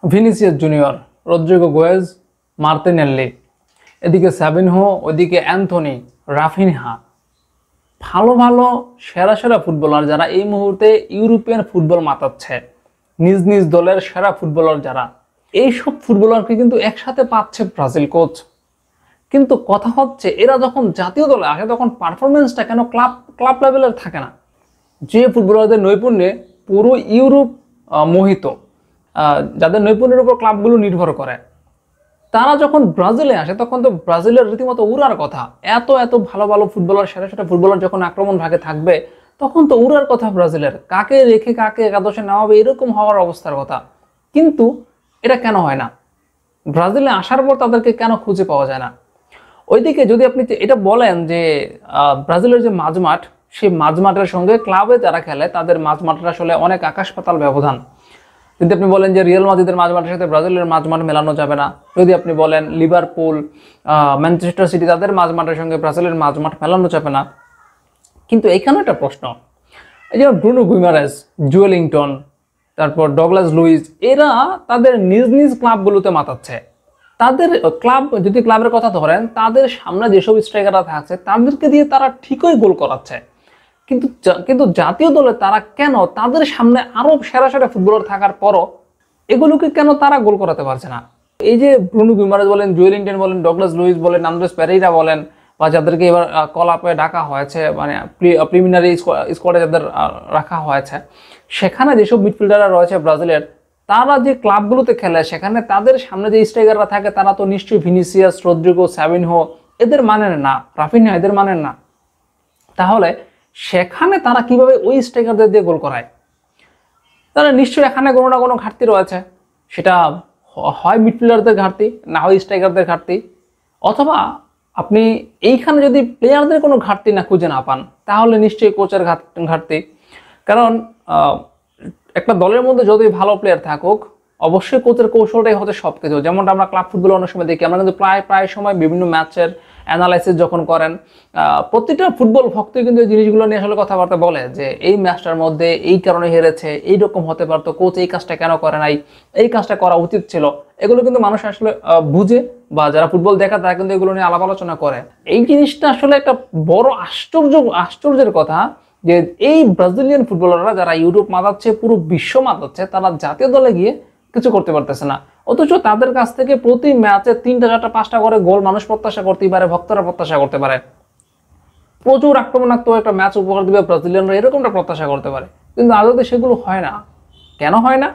Vinicius Junior, Rodrygo Goes, Martinelli, এদিকে Savinho, ওইদিকে Antony, Raphinha, ভালো ভালো সেরা সেরা ফুটবলার যারা এই মুহূর্তে ইউরোপিয়ান ফুটবল মাতাচ্ছে, নিজ নিজ দলের সেরা ফুটবলার যারা, এইসব ফুটবলারকে কিন্তু একসাথে পাচ্ছে ব্রাজিল কোচ। কিন্তু কথা হচ্ছে এরা যখন জাতীয় দলে আসে তখন পারফরমেন্সটা কেন ক্লাব ক্লাব লেভেলের থাকে না? যে ফুটবলারদের নৈপুণ্যে পুরো ইউরোপ মোহিত, যাদের নৈপুণ্যের উপর ক্লাবগুলো নির্ভর করে, তারা যখন ব্রাজিলে আসে তখন তো ব্রাজিলের রীতিমতো উড়ার কথা। এত এত ভালো ভালো ফুটবলার, সেরা সেরা ফুটবলার যখন আক্রমণ ভাগে থাকবে তখন তো উড়ার কথা ব্রাজিলের, কাকে রেখে কাকে একাদশে নামাবে এরকম হওয়ার অবস্থার কথা। কিন্তু এটা কেন হয় না? ব্রাজিলে আসার পর তাদেরকে কেন খুঁজে পাওয়া যায় না? ওইদিকে যদি আপনি এটা বলেন যে ব্রাজিলের যে মাঝমাঠ, সেই মাঝমাঠের সঙ্গে ক্লাবে যারা খেলে তাদের মাঝমাঠের আসলে অনেক আকাশ পাতাল ব্যবধান। যদি আপনি বলেন যে রিয়াল মাদ্রিদের মাঝমাঠের সাথে ব্রাজিলের মাঝমাঠ মেলানো যাবে না, যদি আপনি বলেন লিভারপুল, ম্যানচেস্টার সিটি, তাদের মাঝমাঠের সঙ্গে ব্রাজিলের মাঝমাঠ মেলানো যাবে না, কিন্তু এখানে একটা প্রশ্ন, এই যে ব্রুনো গুইমারেস, জুয়েলিংটন, তারপর ডগলাস লুইস, এরা তাদের নিজ নিজ ক্লাবগুলোতে মাতাচ্ছে। তাদের ক্লাব, যদি ক্লাবের কথা ধরেন, তাদের সামনে যেসব স্ট্রাইকাররা থাকছে তাদেরকে দিয়ে তারা ঠিকই গোল করাচ্ছে। কিন্তু কিন্তু জাতীয় দলে তারা কেন তাদের সামনে আরো সেরা সেরা ফুটবলার থাকার পরও এগুলোকে কেন তারা গোল করাতে পারছে না? এই যে ব্রুনো গুইমারেস বলেন, জুয়েলিংটন বলেন, ডগলাস লুইস বলেন, আন্দ্রেস পেরেইরা বলেন, বা যাদেরকে এবার কল আপে ডাকা হয়েছে, মানে প্রিলিমিনারি স্কোয়াডে যাদের রাখা হয়েছে, সেখানে যেসব মিডফিল্ডাররা রয়েছে ব্রাজিলের, তারা যে ক্লাবগুলোতে খেলে সেখানে তাদের সামনে যে স্ট্রাইকাররা থাকে তারা তো নিশ্চয়ই ভিনিসিয়াস, রদ্রিগো, সাবিনহো এদের মানেন না, রাফিনহা এদের মানেন না। তাহলে সেখানে তারা কিভাবে ওই স্ট্রাইকারদের দিয়ে গোল করায়? তারা নিশ্চয়ই এখানে কোনো না কোনো ঘাটতি রয়েছে। সেটা হয় মিডফিল্ডারদের ঘাটতি, না হয় স্ট্রাইকারদের ঘাটতি, অথবা আপনি এইখানে যদি প্লেয়ারদের কোনো ঘাটতি না খুঁজে না পান তাহলে নিশ্চয়ই কোচের ঘাটতি। কারণ একটা দলের মধ্যে যতই ভালো প্লেয়ার থাকুক, অবশ্যই কোচের কৌশলটাই হচ্ছে সবকিছু। যেমনটা আমরা ক্লাব ফুটবল অনেক সময় দেখি, আমরা কিন্তু প্রায় সময় বিভিন্ন ম্যাচের অ্যানালাইসিস যখন করেন, প্রতিটা ফুটবল ভক্তই কিন্তু এই জিনিসগুলো নিয়ে আসলে কথাবার্তা বলে যে এই ম্যাচটার মধ্যে এই কারণে হেরেছে, এইরকম হতে পারতো, কোচ এই কাজটা কেন করে নাই, এই কাজটা করা উচিত ছিল। এগুলো কিন্তু মানুষ আসলে বুঝে, বা যারা ফুটবল দেখা তারা কিন্তু এগুলো নিয়ে আলাপ আলোচনা করে। এই জিনিসটা আসলে একটা বড় আশ্চর্যের কথা যে এই ব্রাজিলিয়ান ফুটবলাররা যারা ইউরোপ মাতাচ্ছে, পুরো বিশ্ব মাতাচ্ছে, তারা জাতীয় দলে গিয়ে কিছু করতে পারতেছে না। অথচ তাদের কাছ থেকে প্রতি ম্যাচে 3টা 4টা 5টা করে গোল মানুষ প্রত্যাশা করতেই পারে, ভক্তরা প্রত্যাশা করতে পারে। প্রচুর আক্রমণাত্মক একটা ম্যাচ উপহার দিবে ব্রাজিলিয়ানরা, এরকমটা প্রত্যাশা করতে পারে। কিন্তু আদতে সেগুলো হয় না। কেন হয় না?